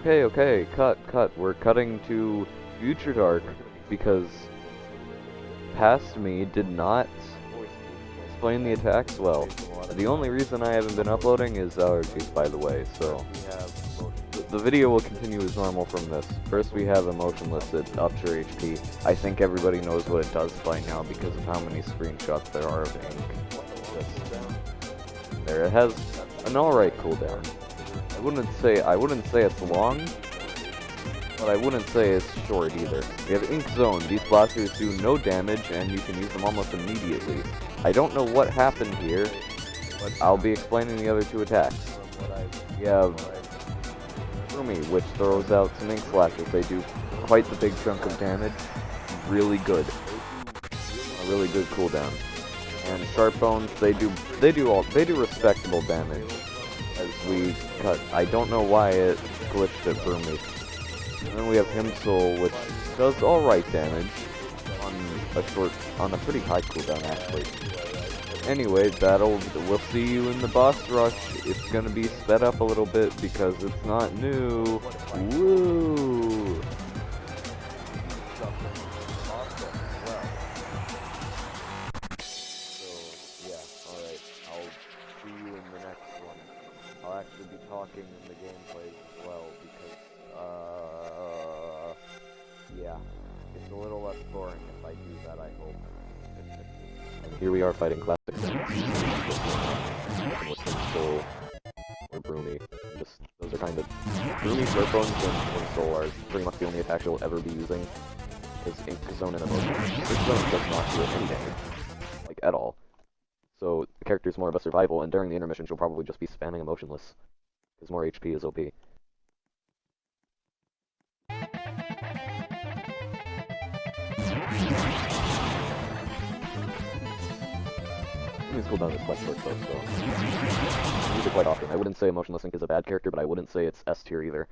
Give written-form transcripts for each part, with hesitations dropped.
Okay, cut. We're cutting to Future Dark because past me did not explain the attacks well. The only reason I haven't been uploading is allergies, by the way, so the video will continue as normal from this. First we have Emotionless, it ups your HP. I think everybody knows what it does by now because of how many screenshots there are of ink. There, it has an alright cooldown. I wouldn't say it's long, but I wouldn't say it's short either. We have Ink Zone. These blasters do no damage, and you can use them almost immediately. I don't know what happened here, but I'll be explaining the other two attacks. We have Rumi, which throws out some Ink Slashes. They do quite the big chunk of damage. Really good. A really good cooldown. And Sharp Bones, they do respectable damage. As we cut, I don't know why it glitched it for me. And then we have Himsoul, which does alright damage on a pretty high cooldown actually. Anyway, we'll see you in the boss rush. It's gonna be sped up a little bit because it's not new. Woo! I'll actually be talking in the gameplay as well, because, yeah, it's a little less boring if I do that, I hope. And here we are fighting classic Soul or Bruni. Those are kind of... Bruni, Sharpbones, and Soul are pretty much the only attacks you'll ever be using, because Ink Zone and Emotion. Ink Zone does not do any damage, like, at all. So, the character's more of a survival, and during the intermissions you'll probably just be spamming Emotionless, because more HP is OP. His cooldown is quite short though, so I use it quite often. I wouldn't say Emotionless Ink is a bad character, but I wouldn't say it's S tier either.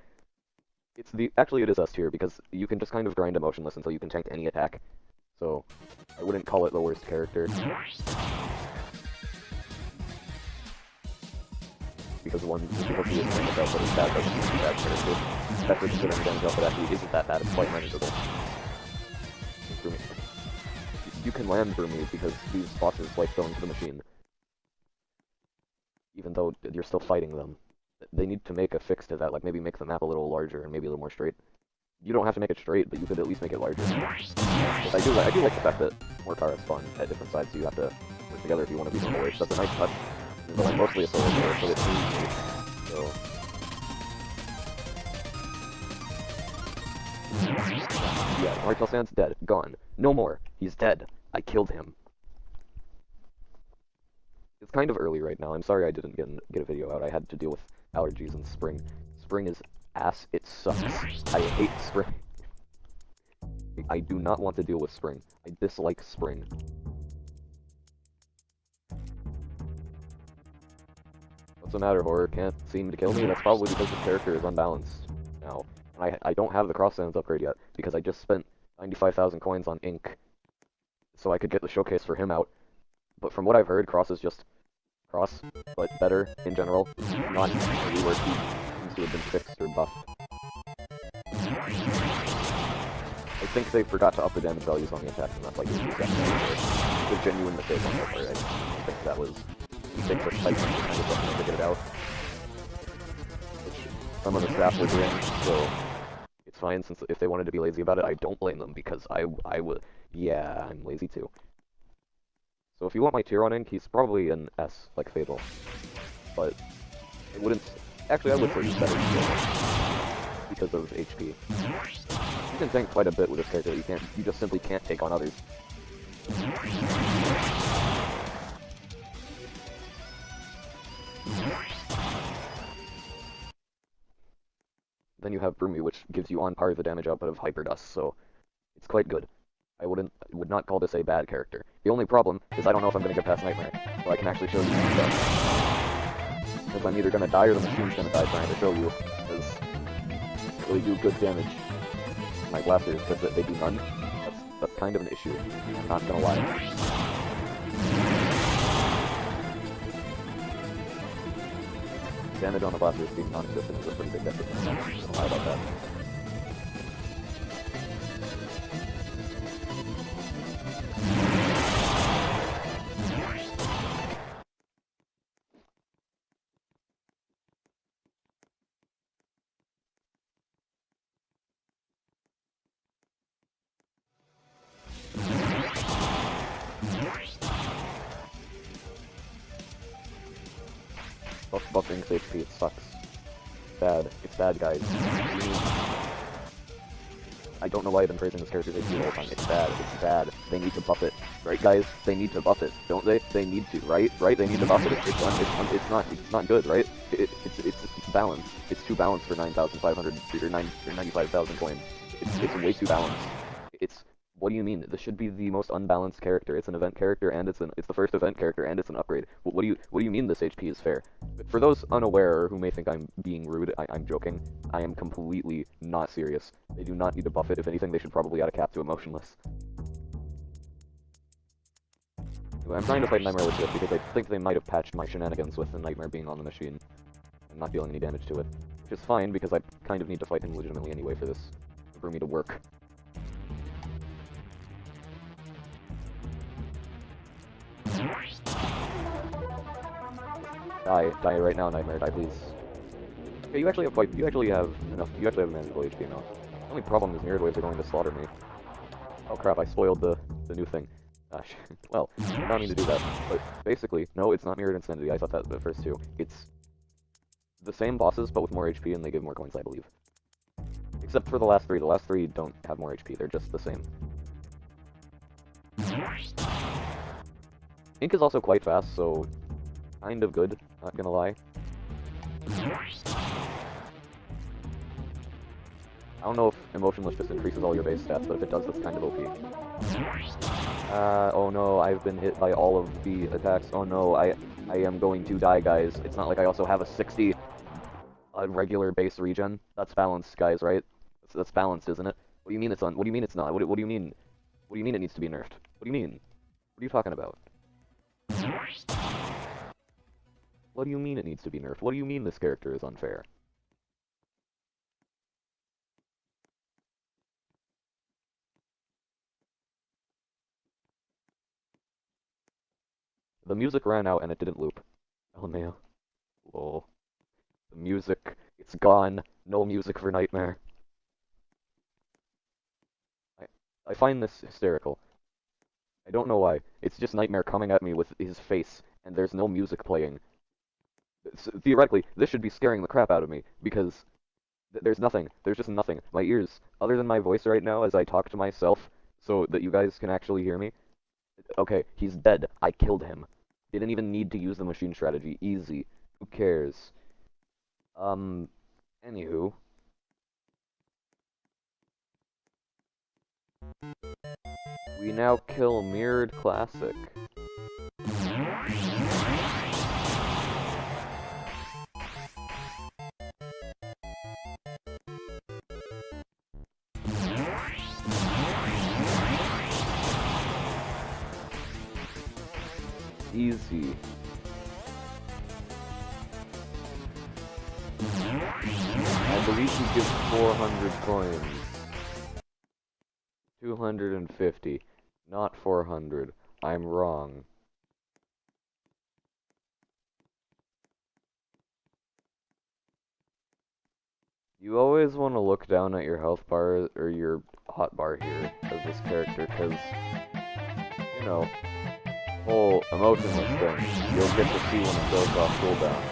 Actually it is S tier, because you can just kind of grind Emotionless until you can tank any attack. So, I wouldn't call it the worst character. Because because he is damage output is bad, doesn't mean he's a bad character. Especially considering damage output actually isn't that bad, it's quite manageable. You can land Brumi because these bosses like going to the machine. Even though you're still fighting them. They need to make a fix to that, like maybe make the map a little larger and maybe a little more straight. You don't have to make it straight, but you could at least make it larger. But I do like the fact that more cars spawn at different sides, so you have to work together if you want to be normal wage. That's a nice touch. But I'm mostly a solo player, so it's easy. So... yeah, Undertale Sand's dead. Gone. No more. He's dead. I killed him. It's kind of early right now. I'm sorry I didn't get a video out. I had to deal with allergies in spring. Spring is ass. It sucks. I hate spring. I do not want to deal with spring. I dislike spring. What's the matter, Horror? Can't seem to kill me? That's probably because the character is unbalanced now. I don't have the Cross Sands upgrade yet, because I just spent 95,000 coins on Ink, so I could get the showcase for him out. But from what I've heard, Cross is just Cross, but better in general. Not really where he seems to have been fixed or buffed. I think they forgot to up the damage values on the attacks, and that's like a genuine mistake on their part. I think that was... he thinks it's tight and kind of doesn't figure it out. Which some of the staff were doing, so it's fine, since if they wanted to be lazy about it, I don't blame them, because I would... yeah, I'm lazy too. So if you want my tier on Ink, he's probably an S, like Fatal. But it wouldn't... actually, I would say he's better because of HP. You can tank quite a bit with this character, you just simply can't take on others. Then you have Brumi, which gives you on par the damage output of Hyper Dust, so it's quite good. I would not call this a bad character. The only problem is I don't know if I'm gonna get past Nightmare, so I can actually show you some stuff. Because I'm either gonna die or the machine's gonna die trying to show you, because they really do good damage. My blasters, because they do none. That's kind of an issue. I'm not gonna lie. Damage on the blasters being non-existent is a pretty big detriment. I don't know about buff Ink's HP, it sucks. Bad. It's bad, guys. I don't know why I've been praising this character's HP the whole time. It's bad. It's bad. They need to buff it. Right, guys? They need to buff it, don't they? They need to, right? Right? They need to buff it. It's not good, right? It's balanced. It's too balanced for 9,500 or 95,000 coins. It's way too balanced. What do you mean? This should be the most unbalanced character. It's an event character, and it's the first event character, and it's an upgrade. What do you mean this HP is fair? For those unaware or who may think I'm being rude, I'm joking. I am completely not serious. They do not need to buff it. If anything, they should probably add a cap to emotionless. Anyway, I'm trying to fight Nightmare with this because I think they might have patched my shenanigans with the Nightmare being on the machine and not dealing any damage to it, which is fine because I kind of need to fight him legitimately anyway for me to work. Die right now, Nightmare, die please. Okay, you actually have a manageable HP now. The only problem is mirrored waves are going to slaughter me. Oh crap, I spoiled the new thing. Well, I don't need to do that. But basically, no, it's not mirrored insanity. I thought that at first too. It's the same bosses, but with more HP, and they give more coins, I believe. Except for the last three. The last three don't have more HP, they're just the same. Ink is also quite fast, so kind of good, not gonna lie. I don't know if Emotionless just increases all your base stats, but if it does, that's kind of OP. Oh no, I've been hit by all of the attacks. Oh no, I am going to die, guys. It's not like I also have a 60 regular base regen. That's balanced, guys, right? That's balanced, isn't it? What do you mean it's on? What do you mean it's not? What do you mean? What do you mean it needs to be nerfed? What do you mean? What are you talking about? What do you mean it needs to be nerfed? What do you mean this character is unfair? The music ran out and it didn't loop. LMAO. Lol. The music, it's gone. No music for Nightmare. I find this hysterical. I don't know why. It's just Nightmare coming at me with his face, and there's no music playing. Theoretically, this should be scaring the crap out of me, because there's nothing. There's just nothing. My ears, other than my voice right now as I talk to myself, so that you guys can actually hear me. Okay, he's dead. I killed him. Didn't even need to use the machine strategy. Easy. Who cares? Anywho. We now kill Mirrored Classic. Easy. I believe he gives 400 coins. 250. Not 400. I'm wrong. You always want to look down at your health bar, or your hot bar here, of this character, because, you know, whole emotionless thing, you'll get to see when it goes off cooldown.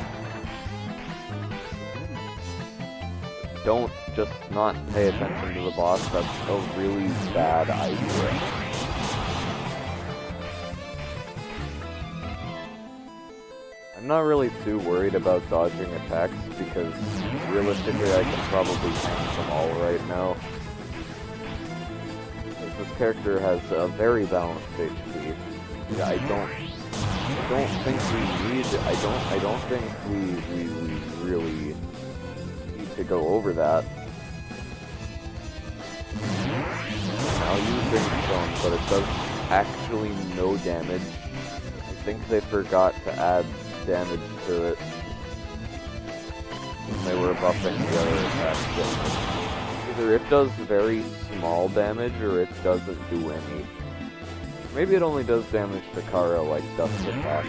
Don't just not pay attention to the boss, that's a really bad idea. I'm not really too worried about dodging attacks, because realistically I can probably tank them all right now. This character has a very balanced HP. Yeah, I don't think we really need to go over that. Now using stone, but it does actually no damage. I think they forgot to add damage to it when they were buffing the other attacks. Either it does very small damage or it doesn't do any. Maybe it only does damage to Kara like Dust Attack.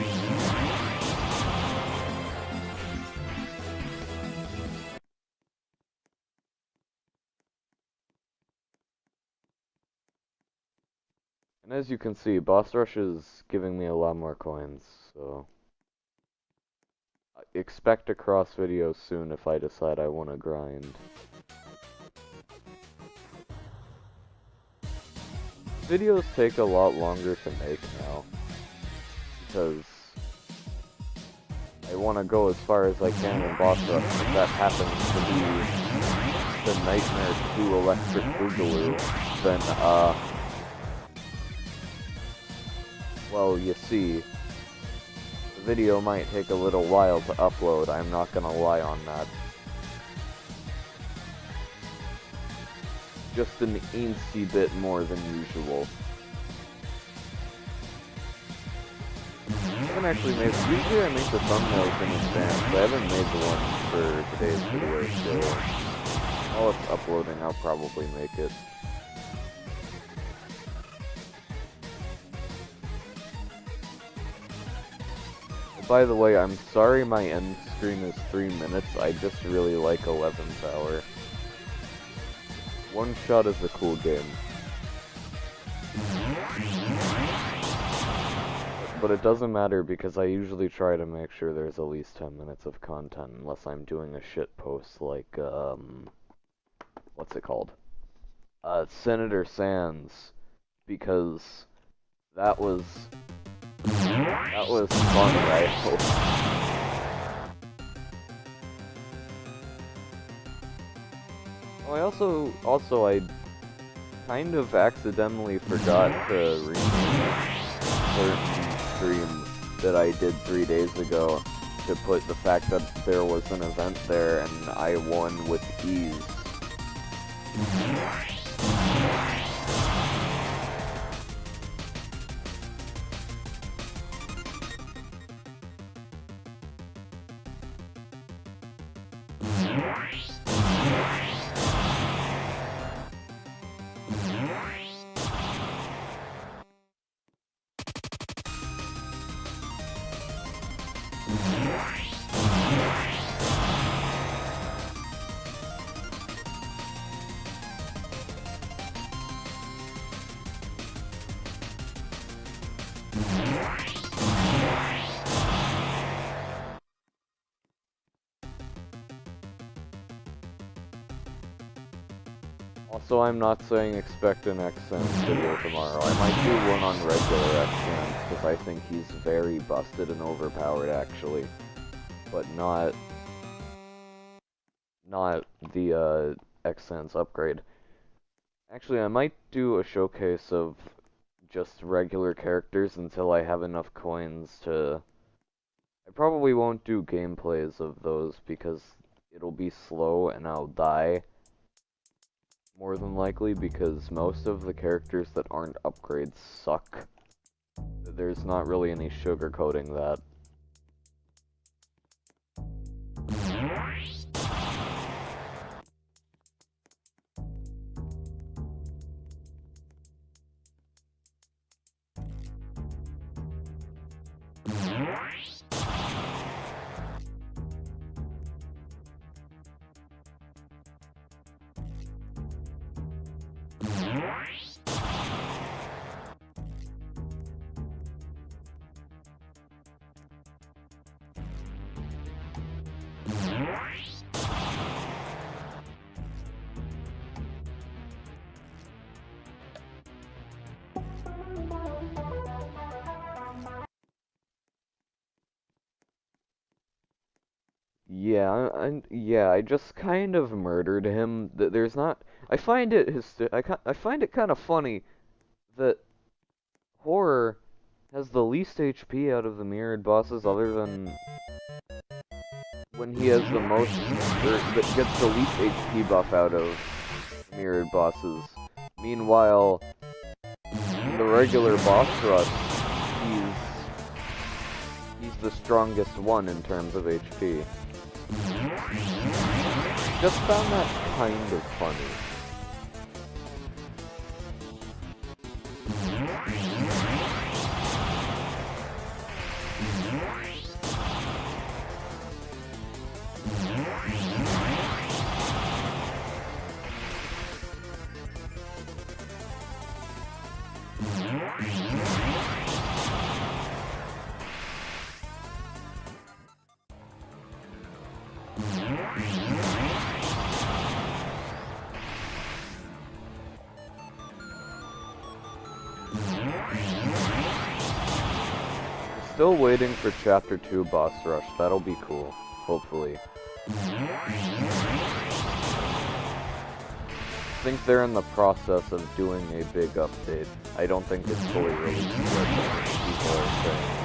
And as you can see, Boss Rush is giving me a lot more coins, so... expect a cross video soon if I decide I want to grind. Videos take a lot longer to make now, because I want to go as far as I can in boss rush, but that happens to be the Nightmare 2 Electric Boogaloo, then, well, you see, the video might take a little while to upload, I'm not gonna lie on that. Just an incy bit more than usual. I haven't actually made, usually I make the thumbnails in advance, but I haven't made the one for today's video, so while it's uploading, I'll probably make it. By the way, I'm sorry my end screen is 3 minutes, I just really like 11th Hour. One Shot is a cool game. But it doesn't matter because I usually try to make sure there's at least 10 minutes of content unless I'm doing a shit post like, what's it called? Senator Sands. Because that was fun, I hope. Oh, I kind of accidentally forgot to rename certain stream that I did 3 days ago to put the fact that there was an event there and I won with ease. Also, I'm not saying expect an X-Sans video tomorrow. I might do one on regular X-Sans, because I think he's very busted and overpowered, actually. But not the X-Sans upgrade. Actually, I might do a showcase of just regular characters until I have enough coins to... I probably won't do gameplays of those, because it'll be slow and I'll die. More than likely, because most of the characters that aren't upgrades suck. There's not really any sugarcoating that. Yeah, I just kind of murdered him. There's not. I find it I find it kind of funny that Horror has the least HP out of the mirrored bosses, other than when he has the most, or that gets the least HP buff out of mirrored bosses. Meanwhile, in the regular boss rush, he's the strongest one in terms of HP. Just found that kind of funny. still waiting for Chapter 2 boss rush. That'll be cool, hopefully. I think they're in the process of doing a big update. I don't think it's fully released yet, people are saying.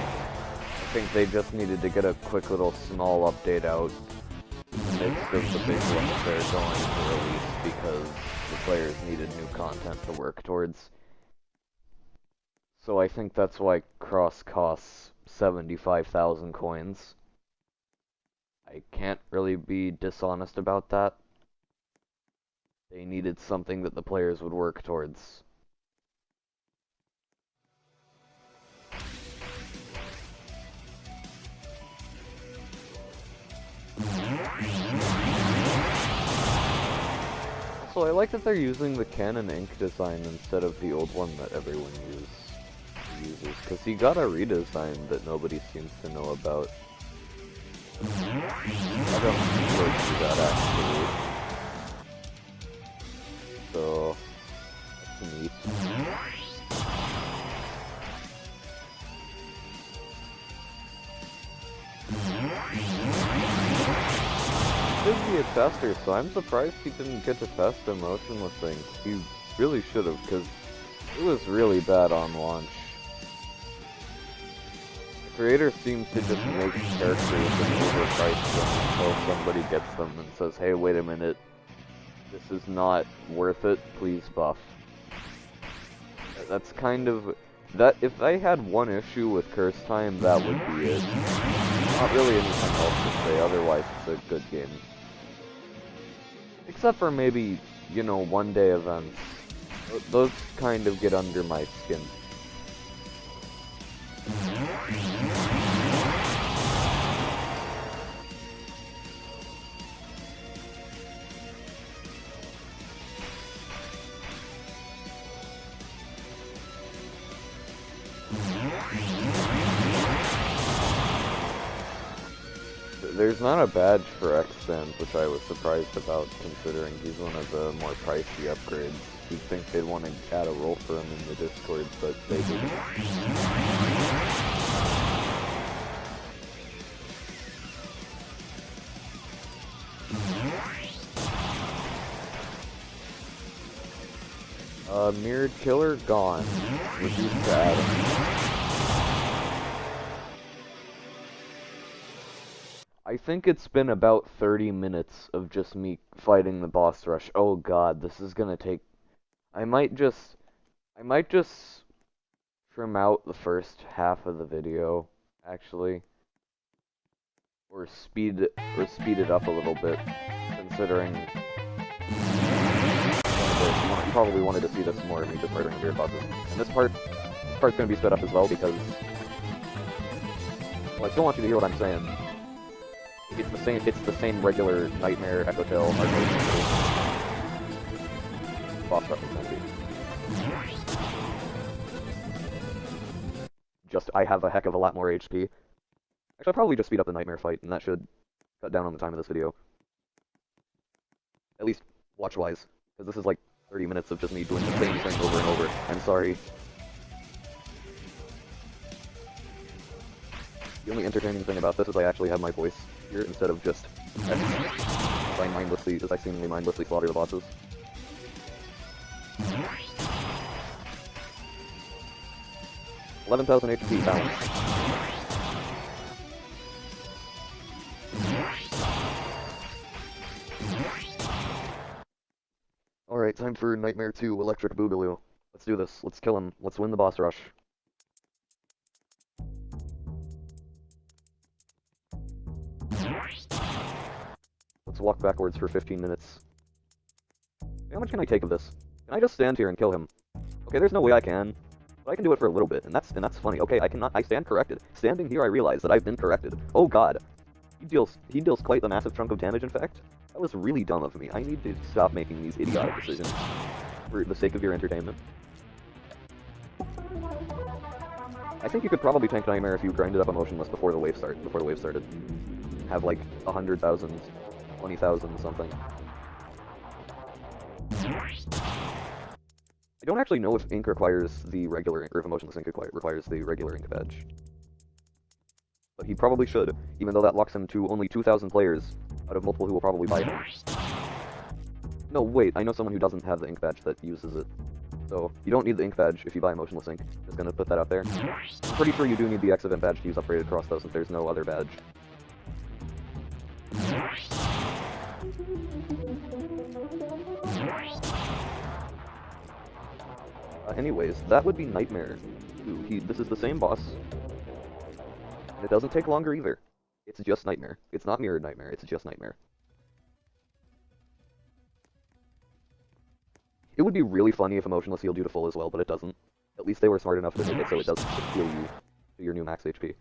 I think they just needed to get a quick little small update out in the midst of the big one that they're going to release because the players needed new content to work towards. So I think that's why Cross costs 75,000 coins. I can't really be dishonest about that. They needed something that the players would work towards. Also, I like that they're using the canon ink design instead of the old one that everyone uses, because he got a redesign that nobody seems to know about. I don't see that actually. So, that's neat. He should be a tester, so I'm surprised he didn't get to test the motionless thing. He really should have, because it was really bad on launch. The creator seems to just make characters and overprice them until somebody gets them and says, hey, wait a minute. This is not worth it, please buff. That's kind of... that. If I had one issue with curse time, that would be it. Not really anything else to say, otherwise it's a good game. Except for maybe, you know, one-day events. Those kind of get under my skin. There's not a badge for X-Sands, which I was surprised about, considering he's one of the more pricey upgrades. You'd think they'd want to add a role for him in the Discord, but they didn't. Mirrored Killer gone. Reduced to Adam. I think it's been about 30 minutes of just me fighting the boss rush. Oh god, this is gonna take... I might just trim out the first half of the video, actually. Or speed it up a little bit, considering... You probably wanted to see this more of me just murdering weird bosses. And this part's gonna be sped up as well, because... well, I still want you to hear what I'm saying. It's the same regular Nightmare, Echotail, boss rush intensity. Just, I have a heck of a lot more HP. Actually, I'll probably just speed up the Nightmare fight, and that should cut down on the time of this video. At least, watch-wise. Because this is like 30 minutes of just me doing the same thing over and over. I'm sorry. The only entertaining thing about this is I actually have my voice here instead of just as I seemingly mindlessly slaughter the bosses. 11,000 HP balance. Alright, time for Nightmare 2 Electric Boogaloo. Let's do this. Let's kill him. Let's win the boss rush. Let's walk backwards for 15 minutes. How much can I take of this? Can I just stand here and kill him? Okay, there's no way I can. But I can do it for a little bit, and that's funny. Okay, I stand corrected. Standing here I realize that I've been corrected. Oh god. He deals quite the massive chunk of damage, in fact. That was really dumb of me. I need to stop making these idiotic decisions for the sake of your entertainment. I think you could probably tank Nightmare if you grinded up Emotionless before the wave started. Have like 100,000, 20,000 something. I don't actually know if ink requires the regular ink, or if Emotionless ink requires the regular ink badge. but he probably should, even though that locks him to only 2,000 players out of multiple who will probably buy him. No, wait, I know someone who doesn't have the ink badge that uses it. So, you don't need the ink badge if you buy Emotionless Ink. Just gonna put that out there. I'm pretty sure you do need the X event badge to use Upgraded Cross, though, since there's no other badge. Anyways, that would be Nightmare. This is the same boss. And it doesn't take longer either. It's just Nightmare. It's not Mirrored Nightmare, it's just Nightmare. It would be really funny if Emotionless healed you to full as well, but it doesn't. At least they were smart enough to make it so it doesn't heal you to your new max HP.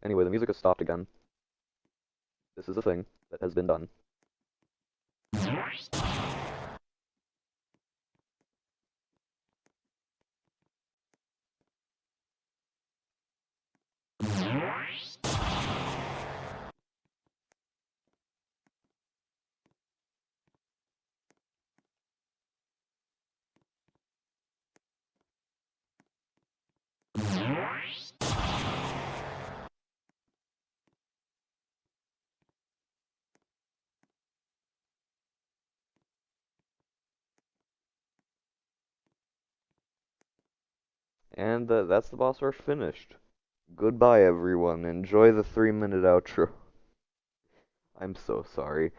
Anyway, the music has stopped again. This is a thing that has been done. And that's the boss rush finished. Goodbye, everyone. Enjoy the 3-minute outro. I'm so sorry.